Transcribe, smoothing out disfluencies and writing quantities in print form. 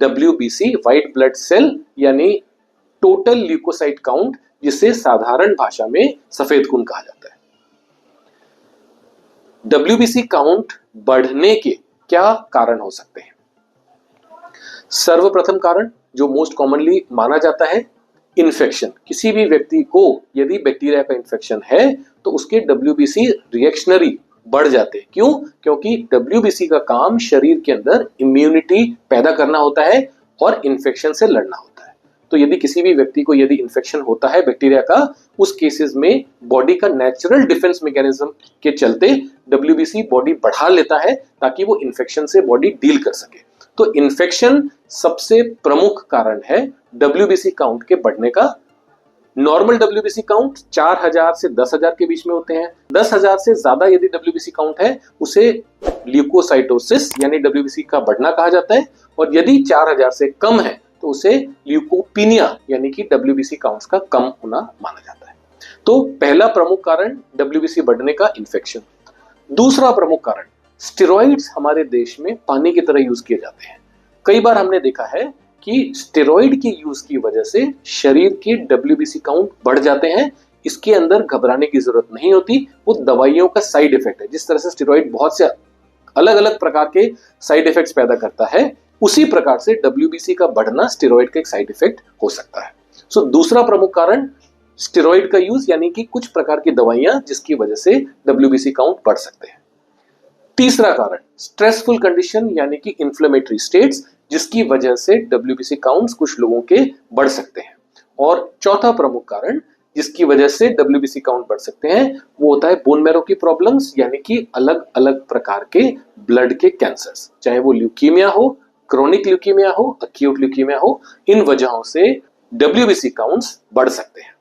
WBC white blood cell यानी total leucocyte count, जिसे साधारण भाषा में सफेद खून कहा जाता है। WBC काउंट बढ़ने के क्या कारण हो सकते हैं? सर्वप्रथम कारण जो मोस्ट कॉमनली माना जाता है, इन्फेक्शन। किसी भी व्यक्ति को यदि बैक्टीरिया का इन्फेक्शन है तो उसके WBC रिएक्शनरी बढ़ जाते हैं। क्यों? क्योंकि WBC का काम शरीर के अंदर इम्यूनिटी पैदा करना होता है और इन्फेक्शन से लड़ना होता है। तो यदि किसी भी व्यक्ति को यदि इन्फेक्शन होता है बैक्टीरिया का, उस केसेस में बॉडी का नेचुरल डिफेंस मैकेनिज्म के चलते WBC बॉडी बढ़ा लेता है ताकि वो इन्फेक्शन से बॉडी डील कर सके। तो इन्फेक्शन सबसे प्रमुख कारण है WBC काउंट के बढ़ने का। नॉर्मल WBC काउंट 4000 से 10,000 के बीच में होते हैं। 10,000 से ज्यादा यदि WBC काउंट है उसे ल्यूकोसाइटोसिस यानी WBC का बढ़ना कहा जाता है, और यदि 4000 से कम है तो उसे ल्यूकोपीनिया यानी कि WBC काउंट्स का कम होना माना जाता है। तो पहला प्रमुख कारण WBC बढ़ने का इन्फेक्शन। दूसरा प्रमुख कारण, स्टेरॉइड्स हमारे देश में पानी की तरह यूज किए जाते हैं। कई बार हमने देखा है कि स्टेरॉइड के यूज की वजह से शरीर के WBC काउंट बढ़ जाते हैं। इसके अंदर घबराने की जरूरत नहीं होती, वो दवाइयों का साइड इफेक्ट है। जिस तरह से स्टेरॉइड बहुत से अलग अलग प्रकार के साइड इफेक्ट्स पैदा करता है, उसी प्रकार से WBC का बढ़ना स्टेरॉइड का एक साइड इफेक्ट हो सकता है। सो दूसरा प्रमुख कारण स्टेरॉइड का यूज यानी कि कुछ प्रकार की दवाइयां जिसकी वजह से WBC काउंट बढ़ सकते हैं। तीसरा कारण स्ट्रेसफुल कंडीशन यानी कि इन्फ्लेमेटरी स्टेट्स, जिसकी वजह से WBC काउंट्स कुछ लोगों के बढ़ सकते हैं। और चौथा प्रमुख कारण जिसकी वजह से WBC काउंट बढ़ सकते हैं वो होता है बोन मैरो की प्रॉब्लम्स यानी कि अलग अलग प्रकार के ब्लड के कैंसर्स, चाहे वो ल्यूकीमिया हो, क्रोनिक ल्यूकीमिया हो, एक्यूट ल्यूकीमिया हो। इन वजहों से WBC काउंट्स बढ़ सकते हैं।